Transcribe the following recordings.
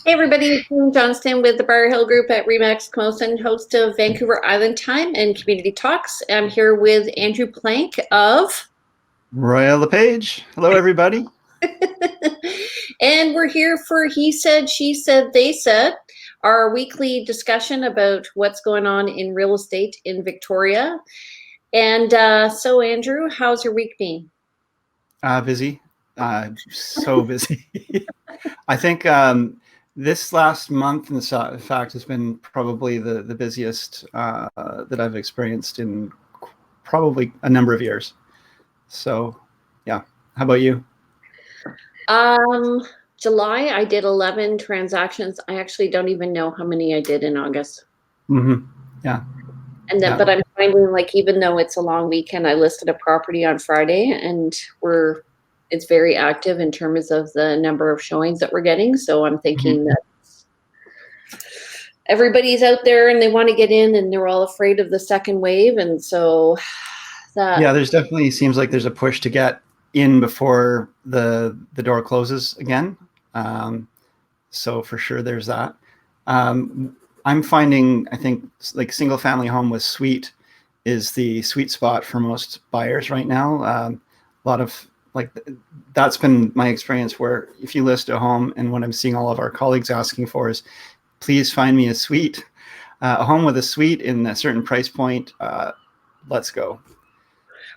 Hey everybody, I'm Johnston with the Bar Hill Group at Remax Camosun, host of Vancouver Island Time and Community Talks. I'm here with Andrew Plank of Royal LePage. Hello, everybody. and we're here for He Said, She Said, They Said, our weekly discussion about what's going on in real estate in Victoria. And so Andrew, how's your week been? Busy. So busy. I think this last month, in fact, has been probably the busiest that I've experienced in probably a number of years. So, yeah. How about you? Um, July, I did 11 transactions. I actually don't even know how many I did in August. Mm-hmm. Yeah. And then, Yeah. but I'm finding like even though it's a long weekend, I listed a property on Friday, and it's very active in terms of the number of showings that we're getting. So I'm Mhm. thinking that everybody's out there and they want to get in, and they're all afraid of the second wave, and so that Yeah, there's definitely seems like there's a push to get in before the door closes again. Um, So for sure, there's that. I'm finding, I think, like single family home with suite is the sweet spot for most buyers right now. A lot of like that's been my experience where if you list a home, and what I'm seeing all of our colleagues asking for is, please find me a suite, a home with a suite in a certain price point. Let's go.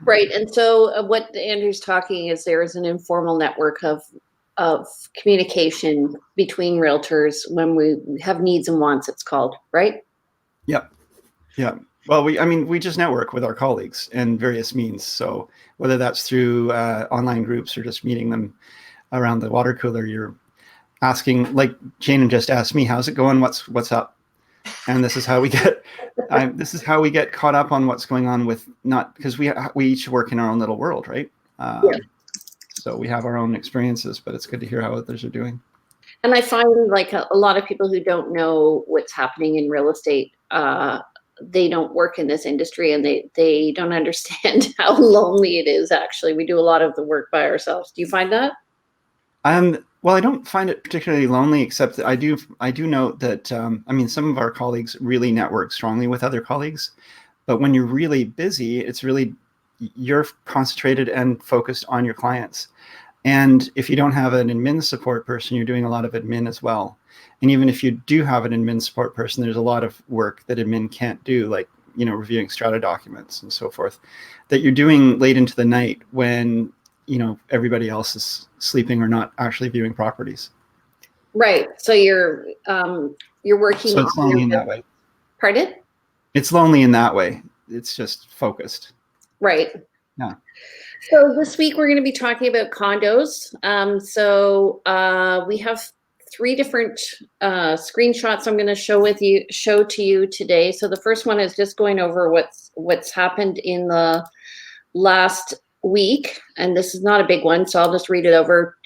right. And so what Andrew's talking is there is an informal network of communication between realtors when we have needs and wants. It's called, right? Yep. Yeah. Well, we just network with our colleagues in various means. So whether that's through online groups or just meeting them around the water cooler, you're asking, like Jane just asked me, how's it going? What's up? And this is how we get, this is how we get caught up on what's going on with not because we each work in our own little world, right? Yeah. So we have our own experiences, but it's good to hear how others are doing. And I find like a lot of people who don't know what's happening in real estate, they don't work in this industry and they don't understand how lonely it is actually. We do a lot of the work by ourselves. Do you find that? Well, I don't find it particularly lonely, except that I do note that some of our colleagues really network strongly with other colleagues, but when you're really busy, it's really you're concentrated and focused on your clients. And if you don't have an admin support person, you're doing a lot of admin as well. And even if you do have an admin support person, there's a lot of work that admin can't do, like reviewing strata documents and so forth, that you're doing late into the night when everybody else is sleeping or not actually viewing properties. Right. So you're working So it's on your lonely in that business. way. Pardon? It's lonely in that way. It's just focused. Right. Yeah. So this week we're going to be talking about condos. We have three different screenshots I'm going to show to you today. So the first one is just going over what's happened in the last week, and this is not a big one, so I'll just read it over.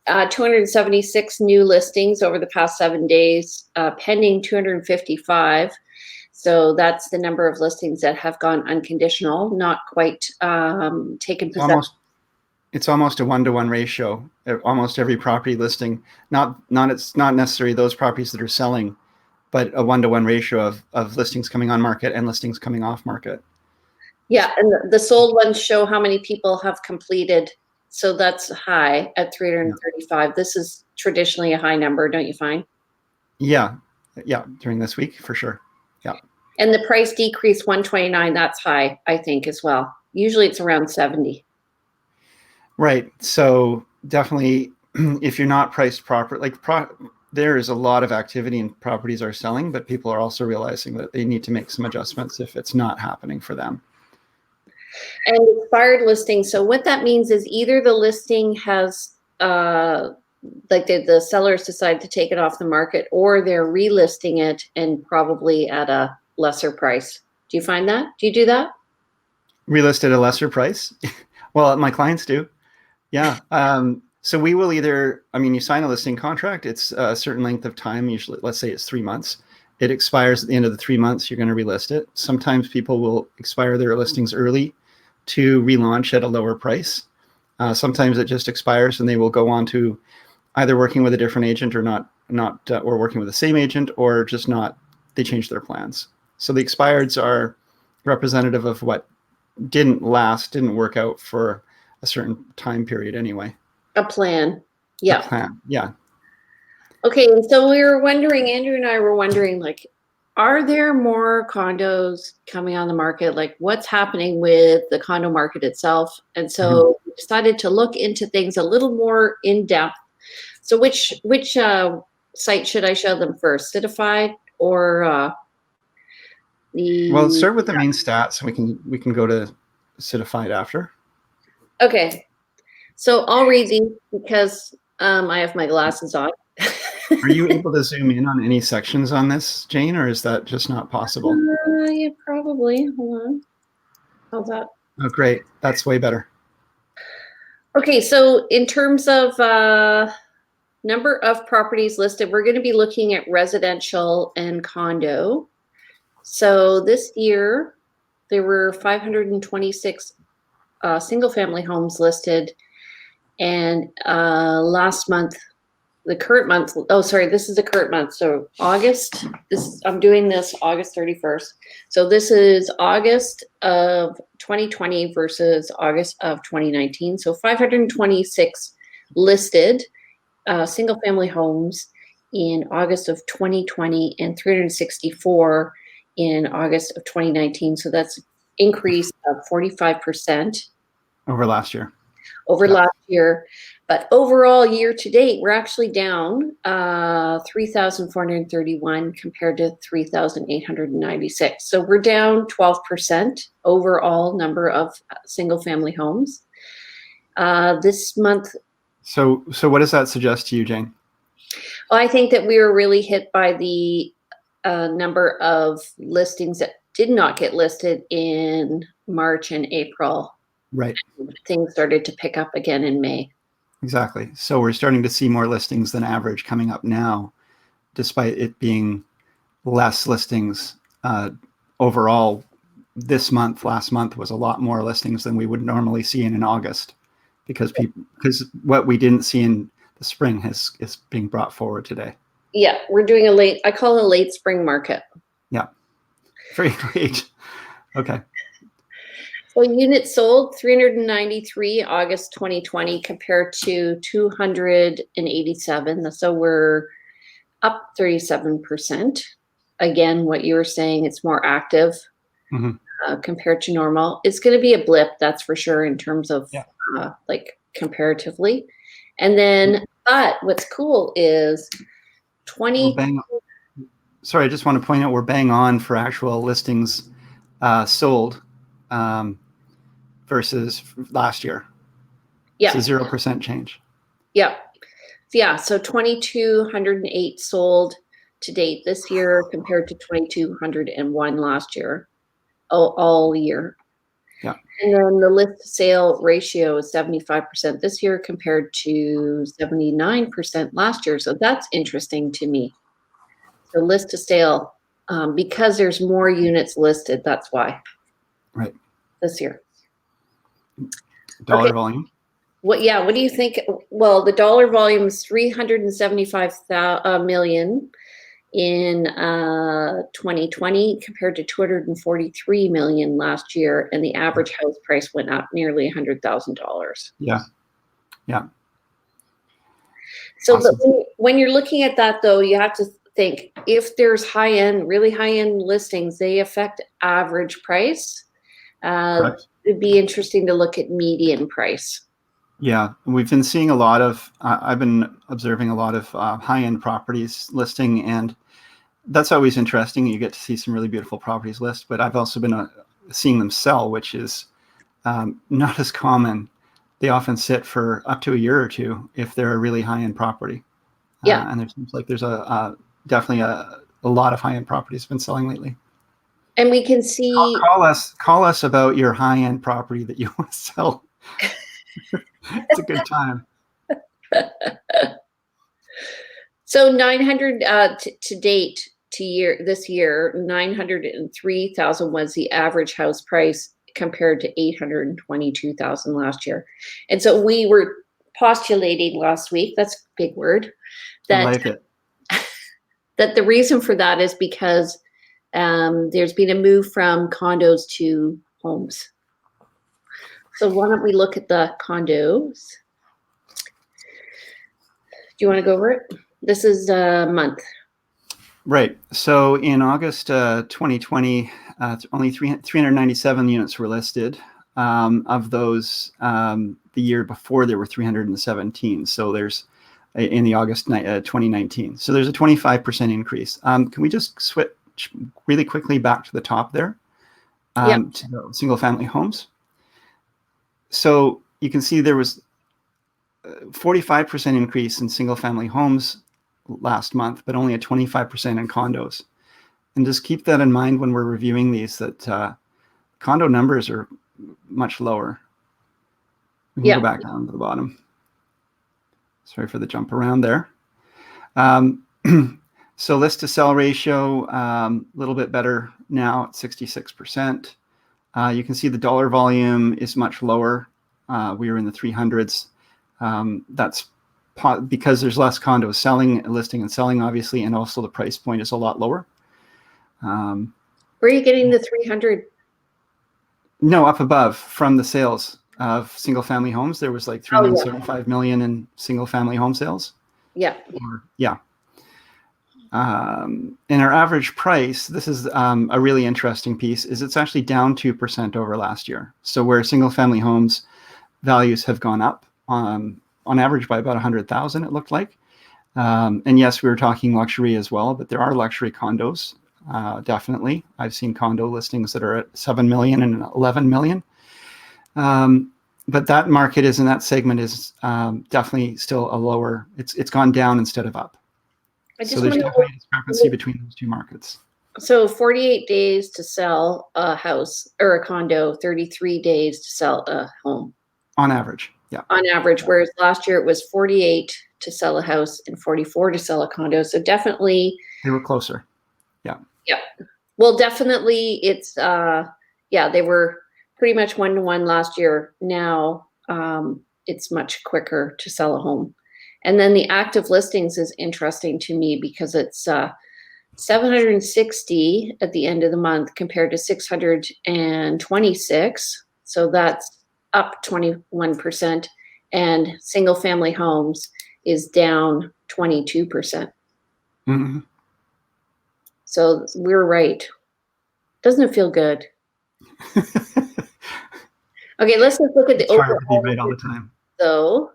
276 new listings over the past 7 days, pending 255. So that's the number of listings that have gone unconditional, not quite taken It's possession. almost a 1-to-1 ratio. Almost every property listing, it's not necessarily those properties that are selling, but a 1-to-1 ratio of listings coming on market and listings coming off market. Yeah, and the sold ones show how many people have completed. So that's high at Yeah. 335. This is traditionally a high number, don't you find? Yeah. Yeah. During this week, for sure. Yeah. And the price decrease 129, that's high, I think, as well. Usually it's around 70. Right. So definitely, if you're not priced proper, there is a lot of activity and properties are selling, but people are also realizing that they need to make some adjustments if it's not happening for them. And expired listing. So what that means is either the listing has like the sellers decide to take it off the market, or they're relisting it and probably at a lesser price. Do you find that? Do you do that? Relist at a lesser price. Well, my clients do. Yeah. So we will you sign a listing contract. It's a certain length of time. Usually, let's say it's 3 months. It expires at the end of the 3 months. You're going to relist it. Sometimes people will expire their listings early to relaunch at a lower price. Sometimes it just expires and they will go on to either working with a different agent or not not or working with the same agent, or just not, they changed their plans. So the expireds are representative of what didn't work out for a certain time period anyway. A plan. A Yeah. plan, yeah. Okay, so we were wondering, Andrew and I were wondering, like, are there more condos coming on the market? Like, what's happening with the condo market itself? And so we decided to look into things a little more in depth. So which site should I show them first? Citified or Well, let's start with the main stats, and we can go to Citified after. Okay, so I'll read these because I have my glasses on. Are you able to zoom in on any sections on this, Jane, or is that just not possible? Yeah, probably. Hold on. How's that? Oh, great. That's way better. Okay, so in terms of number of properties listed, we're going to be looking at residential and condo. So this year, there were 526 single-family homes listed, and last month, the current month. Oh, sorry, this is the current month. So August. I'm doing this August 31st. So this is August of 2020 versus August of 2019. So 526 listed single-family homes in August of 2020 and 364 in August of 2019. So that's increase of 45% over last year. Last year. But overall, year to date, we're actually down 3,431 compared to 3,896. So we're down 12% overall number of single-family homes. This month. So what does that suggest to you, Jane? Well, I think that we were really hit by the number of listings that did not get listed in March and April. Right. Things started to pick up again in May. Exactly. So we're starting to see more listings than average coming up now, despite it being less listings overall. Last month was a lot more listings than we would normally see in August, because what we didn't see in the spring is being brought forward today. Yeah, we're doing I call it a late spring market. Yeah, very late. Okay. So units sold 393 August 2020 compared to 287. So we're up 37%. Again, what you were saying, it's more active compared to normal. It's going to be a blip, that's for sure, in terms of like comparatively. And then, but what's cool is 20. Sorry, I just want to point out we're bang on for actual listings sold. Versus last year. Yeah. It's a 0% change. Yeah. Yeah. So 2,208 sold to date this year compared to 2,201 last year, all year. Yeah. And then the list to sale ratio is 75% this year compared to 79% last year. So that's interesting to me. So list to sale, because there's more units listed, that's why. Right. This year. Dollar volume. What do you think? Well, the dollar volume is 375 million in 2020 compared to 243 million last year, and the average house price went up nearly $100,000. Yeah. Yeah. So awesome. when you're looking at that, though, you have to think, if there's really high-end listings, they affect average price. It'd be interesting to look at median price. Yeah, we've been seeing a lot of, I've been observing a lot of high-end properties listing, and that's always interesting. You get to see some really beautiful properties list, but I've also been seeing them sell, which is not as common. They often sit for up to a year or two if they're a really high-end property. Yeah. And there seems like there's definitely a lot of high-end properties been selling lately. And we can see. Call us about your high-end property that you want to sell. It's a good time. So 900 to date this year, 903,000 was the average house price compared to 822,000 last year. And so we were postulating last week, that's a big word, that I like it. that the reason for that is because there's been a move from condos to homes. So why don't we look at the condos? Do you want to go over it? This is a month. Right. So in August 2020, only 397 units were listed. Of those, the year before there were 317. So there's in the August 2019. So there's a 25% increase. Can we just switch really quickly back to the top there? To the single family homes. So you can see there was 45% increase in single family homes last month, but only a 25% in condos. And just keep that in mind when we're reviewing these, that condo numbers are much lower. We can go back down to the bottom. Sorry for the jump around there. So list to sell ratio, a little bit better now at 66%. You can see the dollar volume is much lower. We were in the 300s. That's because there's less condos listing and selling, obviously, and also the price point is a lot lower. Where are you getting the 300? No, up above from the sales of single family homes. There was like 375 million in single family home sales. Yeah. And our average price, this is a really interesting piece, is it's actually down 2% over last year. So where single family homes values have gone up on average by about 100,000, it looked like. And yes, we were talking luxury as well, but there are luxury condos, definitely. I've seen condo listings that are at 7 million and 11 million. But that market in that segment is definitely still a lower, it's gone down instead of up. So there's definitely a discrepancy between those two markets. So 48 days to sell a house or a condo, 33 days to sell a home. On average, yeah. On average, whereas last year it was 48 to sell a house and 44 to sell a condo. So definitely. They were closer, yeah. Yeah. Well, definitely it's, they were pretty much 1-to-1 last year. Now it's much quicker to sell a home. And then the active listings is interesting to me because it's 760 at the end of the month compared to 626. So that's up 21%. And single family homes is down 22%. Mm-hmm. So we're right. Doesn't it feel good? Okay, let's just look at the overall. Hard to be right all the time. So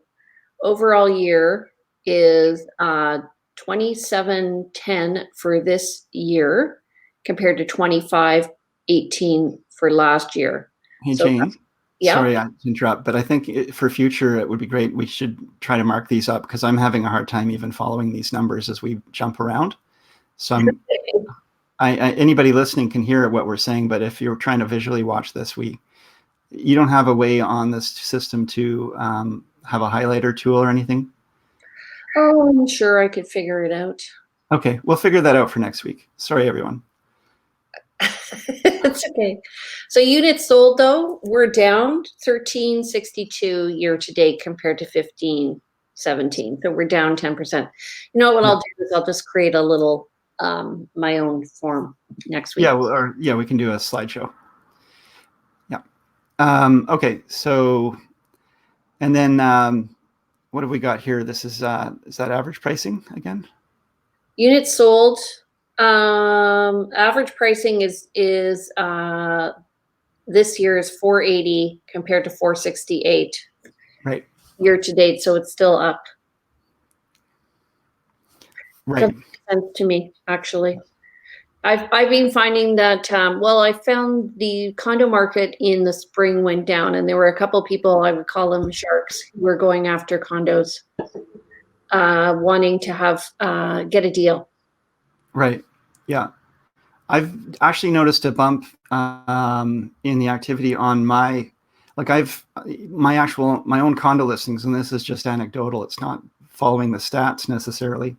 overall year is 2710 for this year compared to 2518 for last year. Hey, Jane. Sorry to interrupt, but I think for future it would be great. We should try to mark these up because I'm having a hard time even following these numbers as we jump around. So anybody listening can hear what we're saying, but if you're trying to visually watch this, you don't have a way on this system to have a highlighter tool or anything? Oh, I'm sure I could figure it out. Okay, we'll figure that out for next week. Sorry, everyone. It's okay. So units sold, though, we're down 1362 year to date compared to 1517. So we're down 10%. You know what I'll do is I'll just create a little my own form next week. Yeah, we can do a slideshow. Yeah. Okay, so and then what have we got here? This is that average pricing again? Units sold. Average pricing is this year is 480 compared to 468. Right. Year to date, so it's still up. Right. That makes sense to me, actually. I've been finding that I found the condo market in the spring went down, and there were a couple people, I would call them sharks, who were going after condos, wanting to have get a deal. Right. Yeah. I've actually noticed a bump in the activity on my own condo listings, and this is just anecdotal. It's not following the stats necessarily,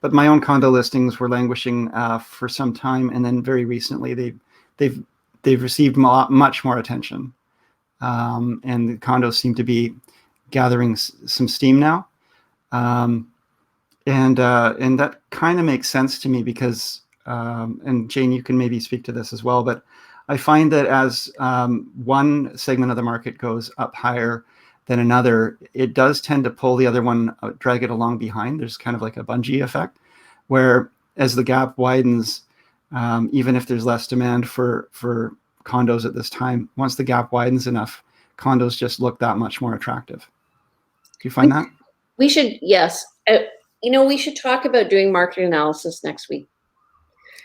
but my own condo listings were languishing for some time, and then very recently they've received much more attention, and the condos seem to be gathering some steam now. And that kind of makes sense to me because, and Jane, you can maybe speak to this as well, but I find that as one segment of the market goes up higher than another, it does tend to pull the other one, drag it along behind. There's kind of like a bungee effect, where as the gap widens, even if there's less demand for condos at this time, once the gap widens enough, condos just look that much more attractive. Do you find that? We should, yes. We should talk about doing market analysis next week.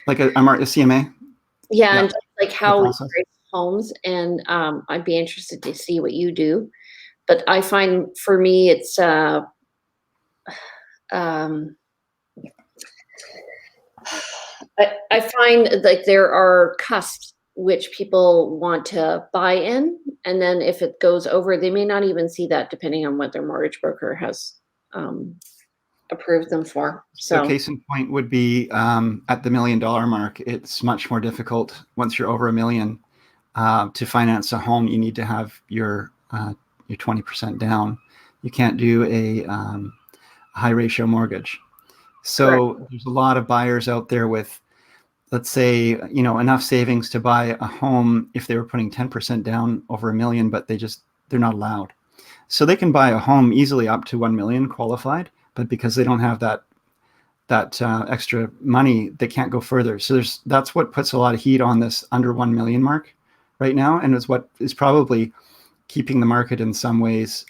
Like a CMA? Yeah, and just like how we process. price homes, and I'd be interested to see what you do. But I find for me, it's I find like there are cusps which people want to buy in, and then if it goes over, they may not even see that, depending on what their mortgage broker has approved them for. So case in point would be at the $1 million mark, it's much more difficult once you're over $1 million to finance a home. You need to have your 20% down. You can't do a high ratio mortgage. So Correct. There's a lot of buyers out there with, let's say, enough savings to buy a home if they were putting 10% down over $1 million, but they're not allowed. So they can buy a home easily up to 1 million qualified, but because they don't have that extra money, they can't go further. So that's what puts a lot of heat on this under 1 million mark right now, and is what is probably keeping the market in some ways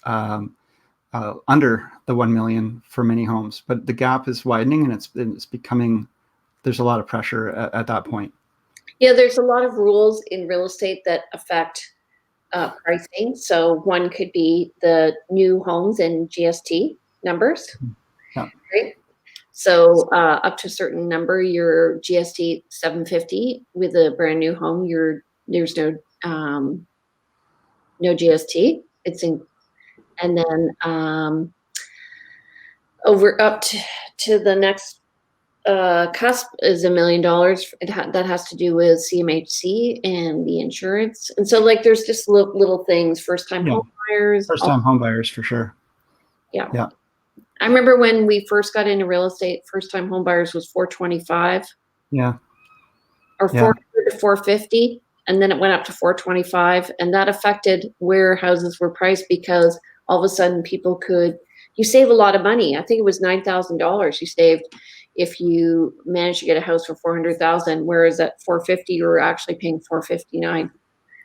under the 1 million for many homes. But the gap is widening, and it's becoming, there's a lot of pressure at that point. Yeah, there's a lot of rules in real estate that affect pricing. So one could be the new homes and GST numbers, yeah. Right? So up to a certain number, your GST 750 with a brand new home, there's no GST. And then over up to the next cusp is $1 million. That has to do with CMHC and the insurance. And so there's just little things, first-time home buyers. First-time home buyers for sure. Yeah. Yeah. I remember when we first got into real estate, first-time home buyers was 425. Yeah. Or 400 to 450. And then it went up to 425. And that affected where houses were priced, because all of a sudden you save a lot of money. I think it was $9,000 you saved if you managed to get a house for $400,000, whereas at 450 you were actually paying $459.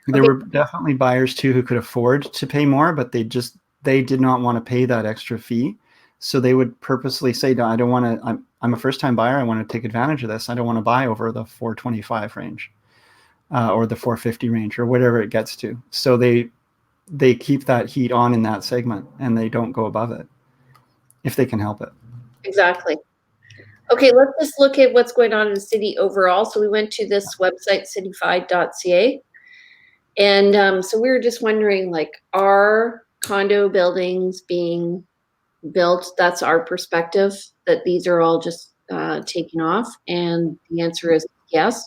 There were definitely buyers too who could afford to pay more, but they did not want to pay that extra fee. So they would purposely say, no, I don't want to, I'm a first-time buyer. I want to take advantage of this. I don't want to buy over the 425 range or the 450 range or whatever it gets to. So they keep that heat on in that segment, and they don't go above it if they can help it. Exactly. Okay, let's just look at what's going on in the city overall. So we went to this website, cityfi.ca. And so we were just wondering, are condo buildings being built? That's our perspective, that these are all just taking off. And the answer is yes.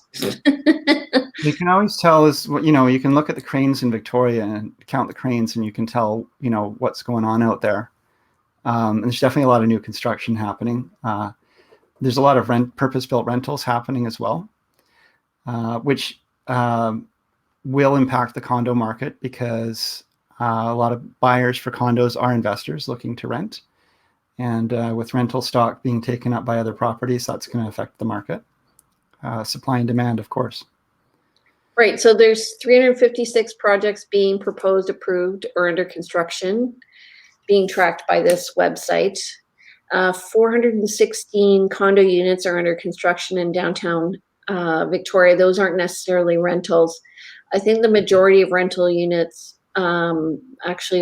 You can always tell you can look at the cranes in Victoria and count the cranes, and you can tell, what's going on out there. And there's definitely a lot of new construction happening. There's a lot of purpose-built rentals happening as well, which will impact the condo market, because a lot of buyers for condos are investors looking to rent. And with rental stock being taken up by other properties, that's going to affect the market. Supply and demand, of course. Right. So there's 356 projects being proposed, approved, or under construction, being tracked by this website. 416 condo units are under construction in downtown Victoria. Those aren't necessarily rentals. I think the majority of rental units actually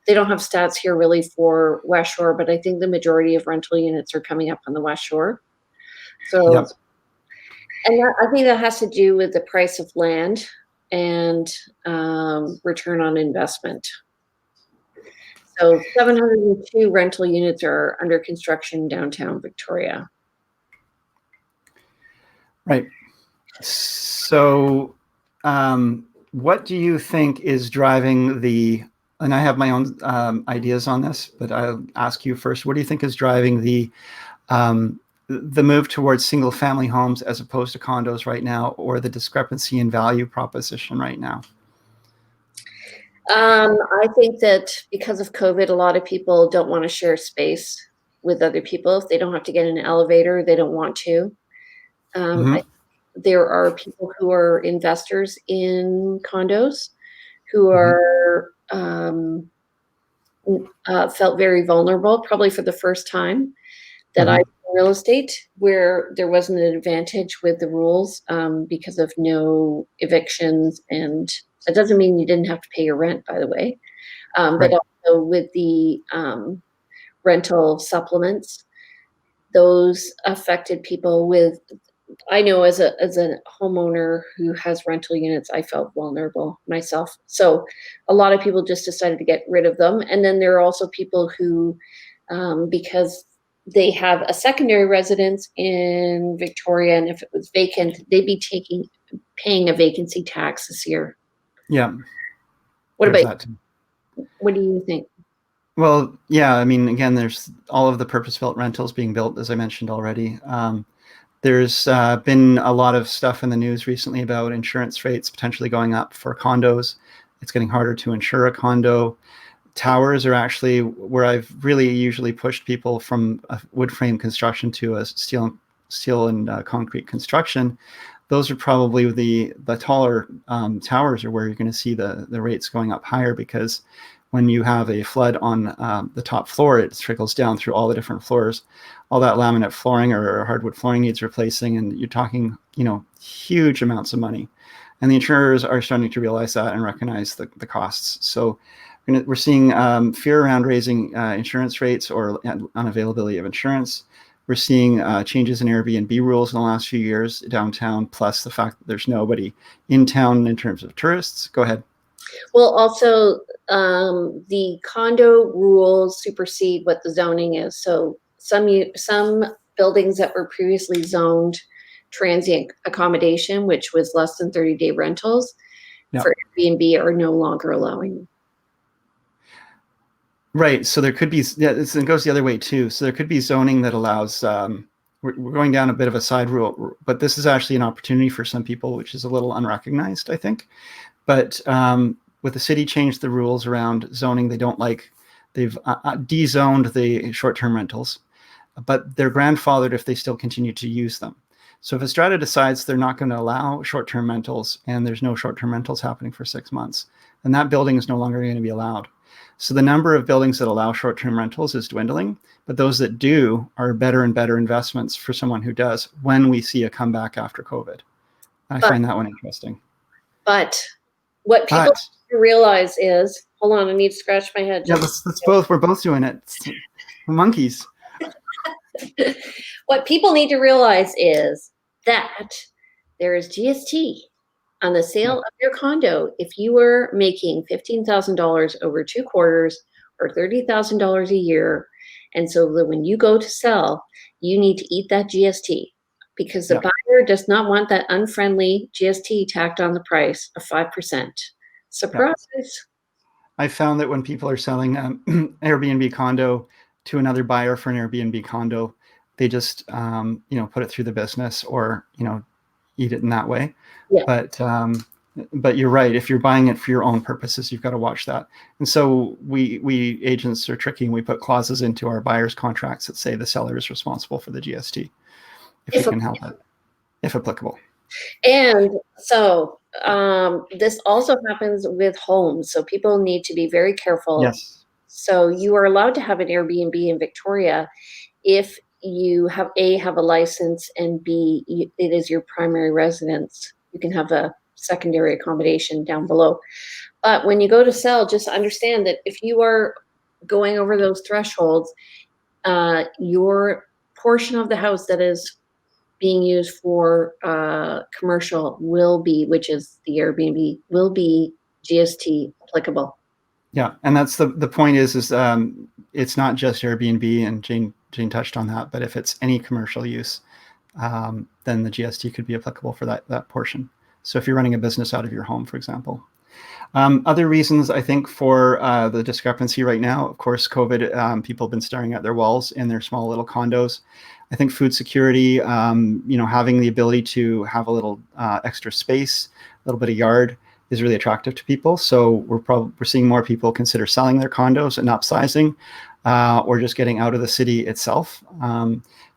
they don't have stats here really for West Shore, but I think the majority of rental units are coming up on the West Shore. So, yep. And I think that has to do with the price of land and return on investment. So 702 rental units are under construction in downtown Victoria. Right. So what do you think is driving and I have my own ideas on this, but I'll ask you first, what do you think is driving the the move towards single family homes as opposed to condos right now, or the discrepancy in value proposition right now? I think that because of COVID, a lot of people don't want to share space with other people. If they don't have to get in an elevator, they don't want to. Mm-hmm. There are people who are investors in condos who Mm-hmm. are felt very vulnerable, probably for the first time that I Mm-hmm. real estate, where there wasn't an advantage with the rules because of no evictions, and that doesn't mean you didn't have to pay your rent, by the way, but Right. also with the rental supplements, those affected people with. I know as a homeowner who has rental units, I felt vulnerable myself. So a lot of people just decided to get rid of them. And then there are also people who, because they have a secondary residence in Victoria, and if it was vacant, they'd be paying a vacancy tax this year. Yeah, What there's about that too. what do you think? Well, yeah, I mean, again, there's all of the purpose-built rentals being built, as I mentioned already. There's been a lot of stuff in the news recently about insurance rates potentially going up for condos. It's getting harder to insure a condo. Towers are actually where I've really usually pushed people from a wood frame construction to a steel and concrete construction. Those are probably the taller towers are where you're going to see the rates going up higher, because when you have a flood on the top floor, it trickles down through all the different floors. All that laminate flooring or hardwood flooring needs replacing, and you're talking, huge amounts of money. And the insurers are starting to realize that and recognize the costs. So we're seeing fear around raising insurance rates or unavailability of insurance. We're seeing changes in Airbnb rules in the last few years downtown, plus the fact that there's nobody in town in terms of tourists. Go ahead. Well, also, the condo rules supersede what the zoning is. So some buildings that were previously zoned transient accommodation, which was less than 30-day rentals, Yeah. for Airbnb are no longer allowing. Right. So there could be, yeah, it goes the other way too. So there could be zoning that allows, we're going down a bit of a side rule, but this is actually an opportunity for some people, which is a little unrecognized, I think. But with the city changed the rules around zoning, they've de-zoned the short-term rentals, but they're grandfathered if they still continue to use them. So if a strata decides they're not going to allow short-term rentals and there's no short-term rentals happening for 6 months, then that building is no longer going to be allowed. So the number of buildings that allow short-term rentals is dwindling, but those that do are better and better investments for someone who does when we see a comeback after COVID. I find that one interesting. But what people realize is, hold on, I need to scratch my head. Yeah, we're both doing it. We're monkeys. What people need to realize is that there is GST on the sale of your condo. If you were making $15,000 over 2 quarters or $30,000 a year, and so that when you go to sell, you need to eat that GST, because the buyer does not want that unfriendly GST tacked on the price of 5%. Surprise. I found that when people are selling Airbnb condo to another buyer for an Airbnb condo, they just put it through the business or eat it in that way. Yeah. But you're right. If you're buying it for your own purposes, you've got to watch that. And so we agents are tricky, and we put clauses into our buyers' contracts that say the seller is responsible for the GST if we can help it, if applicable. And so this also happens with homes. So people need to be very careful. Yes. So you are allowed to have an Airbnb in Victoria if you have a license, and B, it is your primary residence. You can have a secondary accommodation down below. But when you go to sell, just understand that if you are going over those thresholds, your portion of the house that is being used for commercial which is the Airbnb, will be GST applicable. Yeah, and that's the point is it's not just Airbnb, and Jane touched on that, but if it's any commercial use, then the GST could be applicable for that portion. So if you're running a business out of your home, for example. Other reasons, I think, for the discrepancy right now, of course, COVID, people have been staring at their walls in their small little condos. I think food security, having the ability to have a little extra space, a little bit of yard is really attractive to people. So we're seeing more people consider selling their condos and upsizing, or just getting out of the city itself.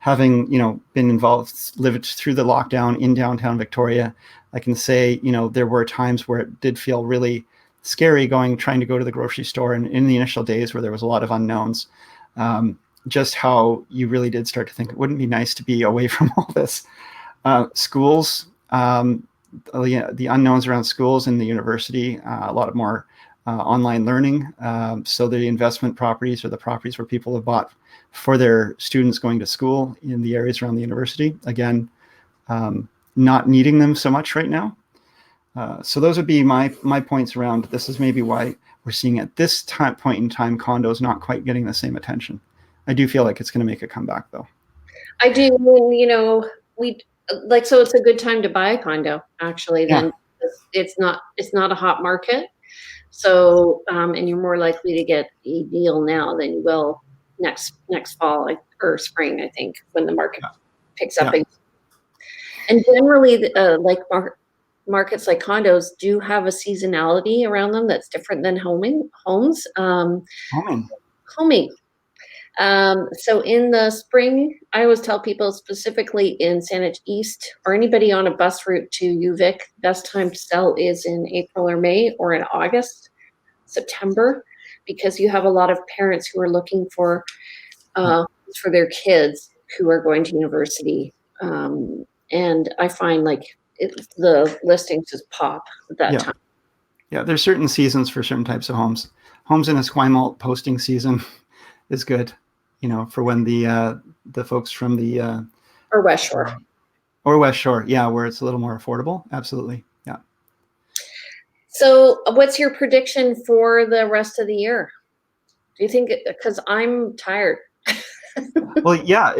Having been lived through the lockdown in downtown Victoria, I can say there were times where it did feel really scary trying to go to the grocery store, and in the initial days where there was a lot of unknowns. Just how you really did start to think it wouldn't be nice to be away from all this. Schools, the unknowns around schools and the university, a lot more online learning. So the investment properties, or the properties where people have bought for their students going to school in the areas around the university, again, not needing them so much right now. So those would be my points around this. Is maybe why we're seeing at this point in time condos not quite getting the same attention. I do feel like it's going to make a comeback, though. I do. So it's a good time to buy a condo, actually. Then it's not a hot market. So, and you're more likely to get a deal now than you will next fall or spring, I think, when the market picks up. And generally, markets like condos do have a seasonality around them that's different than homes. Homing. So in the spring, I always tell people, specifically in Saanich East or anybody on a bus route to UVic, best time to sell is in April or May, or in August, September, because you have a lot of parents who are looking for their kids who are going to university. And I find the listings just pop at that time. Yeah, there's certain seasons for certain types of homes. Homes in Esquimalt posting season is good, for when the folks from the or West Shore. Where it's a little more affordable. Absolutely. Yeah. So what's your prediction for the rest of the year? Do you think, because I'm tired. Well, yeah,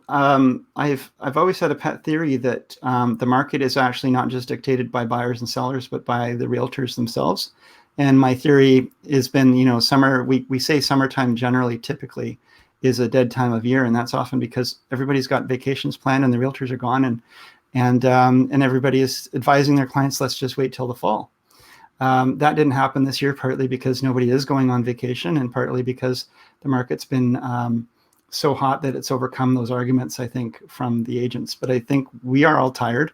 I've always had a pet theory that the market is actually not just dictated by buyers and sellers, but by the realtors themselves. And my theory has been, summer. We say summertime generally, typically, is a dead time of year, and that's often because everybody's got vacations planned and the realtors are gone, and everybody is advising their clients, let's just wait till the fall. That didn't happen this year, partly because nobody is going on vacation, and partly because the market's been so hot that it's overcome those arguments, I think, from the agents. But I think we are all tired.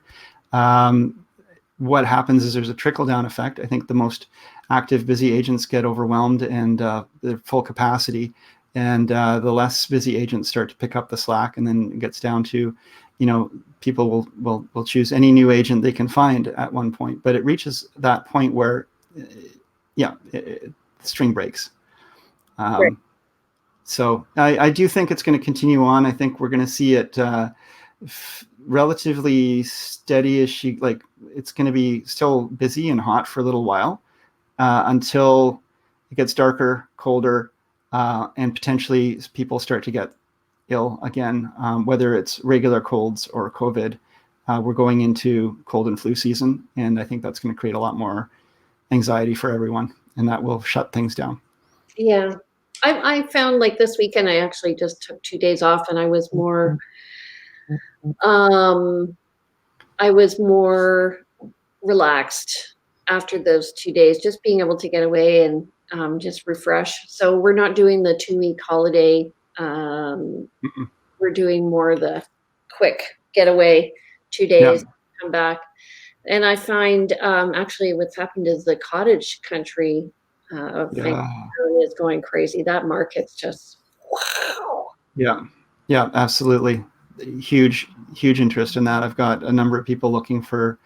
What happens is there's a trickle-down effect. I think the most active, busy agents get overwhelmed and they're full capacity, and the less busy agents start to pick up the slack, and then it gets down to, people will choose any new agent they can find at one point. But it reaches that point where, the string breaks. Right. So I do think it's going to continue on. I think we're going to see it relatively steady-ish. It's going to be still busy and hot for a little while until it gets darker, colder, and potentially people start to get ill again, whether it's regular colds or COVID. We're going into cold and flu season, and I think that's going to create a lot more anxiety for everyone, and that will shut things down. Yeah. I found this weekend, I actually just took 2 days off, and I was more relaxed after those 2 days, just being able to get away and just refresh. So we're not doing the 2-week holiday. We're doing more the quick getaway, 2 days, come back. And I find actually what's happened is the cottage country is going crazy. That market's just wow. Yeah, absolutely. Huge interest in that. I've got a number of people looking for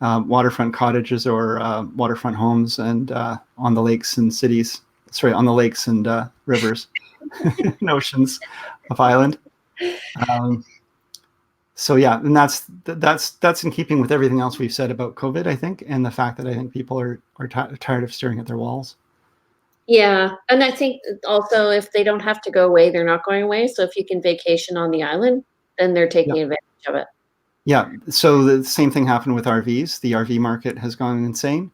waterfront cottages or waterfront homes, and on the lakes and on the lakes and rivers and oceans of Island. So yeah, and that's in keeping with everything else we've said about COVID, I think, and the fact that I think people are tired of staring at their walls. Yeah, and I think also if they don't have to go away, they're not going away. So if you can vacation on the island, then they're taking advantage of it. Yeah, so the same thing happened with RVs. The RV market has gone insane.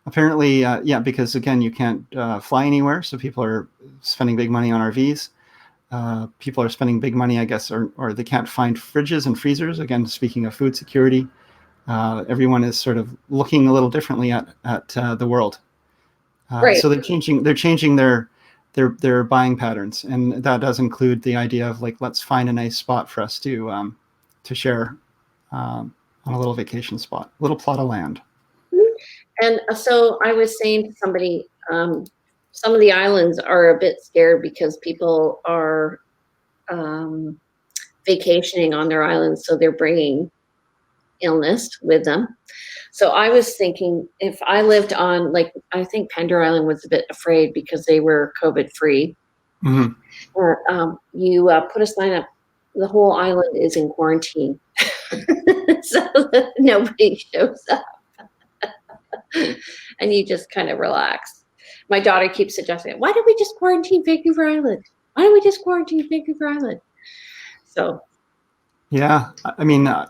Apparently, because again, you can't fly anywhere, so people are spending big money on RVs. people are spending big money, I guess, or they can't find fridges and freezers. Again, speaking of food security, everyone is sort of looking a little differently at the world. Right. So they're changing their buying patterns, and that does include the idea of like, let's find a nice spot for us to share on a little vacation spot, a little plot of land. And so I was saying to somebody, some of the islands are a bit scared because people are vacationing on their islands, so they're bringing illness with them. So I was thinking, if I lived on, like, I think Pender Island was a bit afraid because they were COVID free. Mm-hmm. Or you put a sign up, the whole island is in quarantine, so that nobody shows up. And you just kind of relax. My daughter keeps suggesting, why don't we just quarantine Vancouver Island? Why don't we just quarantine Vancouver Island? So, yeah, I mean, I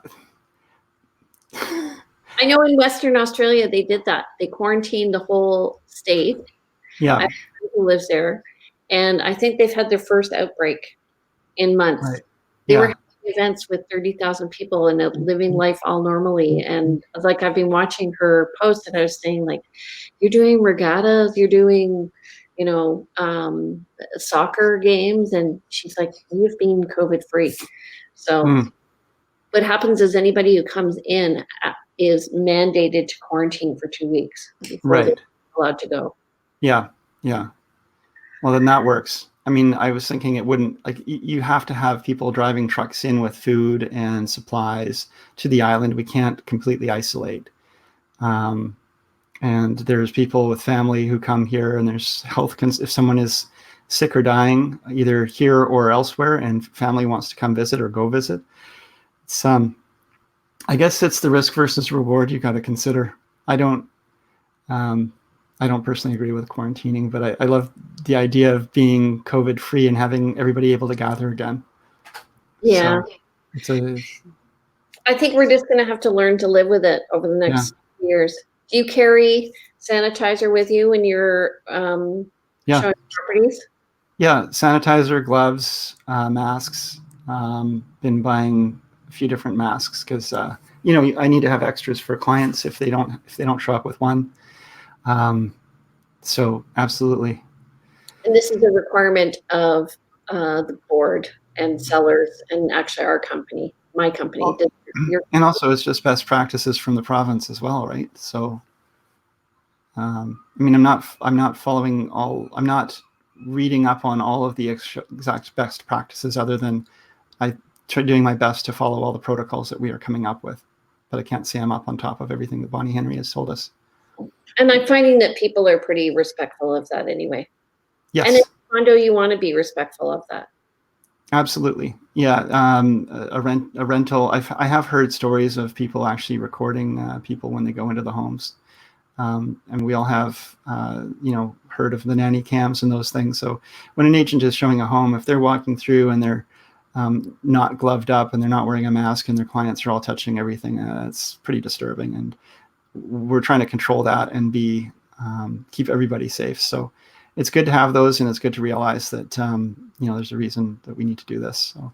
know in Western Australia they did that. They quarantined the whole state. yeah, I have a friend who lives there, and I think they've had their first outbreak in months. right, They were yeah, having events with 30,000 people and living life all normally. And like, I've been watching her post, and I was saying, like, you're doing regattas, you're doing, soccer games, and she's like, we've been COVID free. So what happens is anybody who comes in is mandated to quarantine for 2 weeks before they're right, allowed to go. yeah, yeah. Well, then that works. I mean, I was thinking it wouldn't, like, you have to have people driving trucks in with food and supplies to the island. We can't completely isolate. And there's people with family who come here, and there's if someone is sick or dying, either here or elsewhere, and family wants to come visit or go visit, it's, I guess it's the risk versus reward you got to consider. I don't personally agree with quarantining, but I love the idea of being COVID free and having everybody able to gather again. Yeah. So I think we're just going to have to learn to live with it over the next years. Do you carry sanitizer with you when you're showing properties? Yeah, sanitizer, gloves, masks. Been buying a few different masks because I need to have extras for clients if they don't show up with one. So absolutely. And this is a requirement of the board and sellers, and actually our company, my company. And also, it's just best practices from the province as well, right? So, I mean, I'm not following all. I'm not reading up on all of the exact best practices, other than I try doing my best to follow all the protocols that we are coming up with. But I can't say I'm up on top of everything that Bonnie Henry has told us. And I'm finding that people are pretty respectful of that anyway. Yes. And in a condo, you want to be respectful of that. Absolutely. Yeah. A rental. I have heard stories of people actually recording people when they go into the homes. And we all have, heard of the nanny cams and those things. So when an agent is showing a home, if they're walking through and they're not gloved up and they're not wearing a mask and their clients are all touching everything, it's pretty disturbing. And we're trying to control that and keep everybody safe. So it's good to have those, and it's good to realize that, there's a reason that we need to do this. So,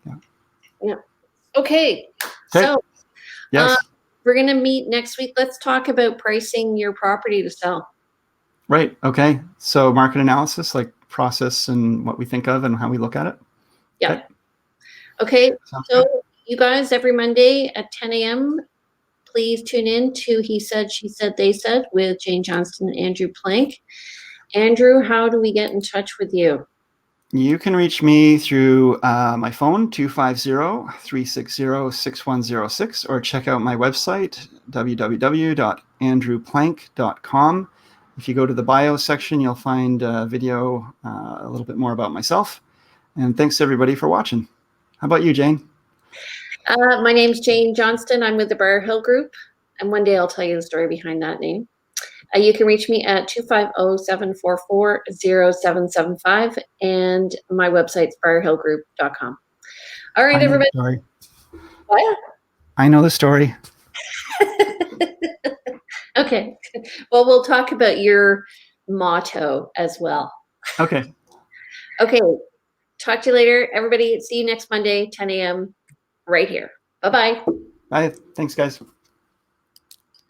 yeah. Yeah. Okay. So, yes. We're going to meet next week. Let's talk about pricing your property to sell. Right. Okay. So market analysis, like process and what we think of and how we look at it. Yeah. Okay. So you guys, every Monday at 10 a.m., please tune in to He Said, She Said, They Said with Jane Johnston and Andrew Plank. Andrew, how do we get in touch with you? You can reach me through my phone, 250-360-6106, or check out my website, www.andrewplank.com. If you go to the bio section, you'll find a video a little bit more about myself. And thanks everybody for watching. How about you, Jane? My name's Jane Johnston. I'm with the Briar Hill Group, and one day I'll tell you the story behind that name. You can reach me at 250-744-0775, and my website's briarhillgroup.com. All right, everybody. What? I know the story. Okay. Well, we'll talk about your motto as well. Okay. Okay. Talk to you later. Everybody, see you next Monday, 10 a.m. right here. Bye-bye. Bye. Thanks, guys.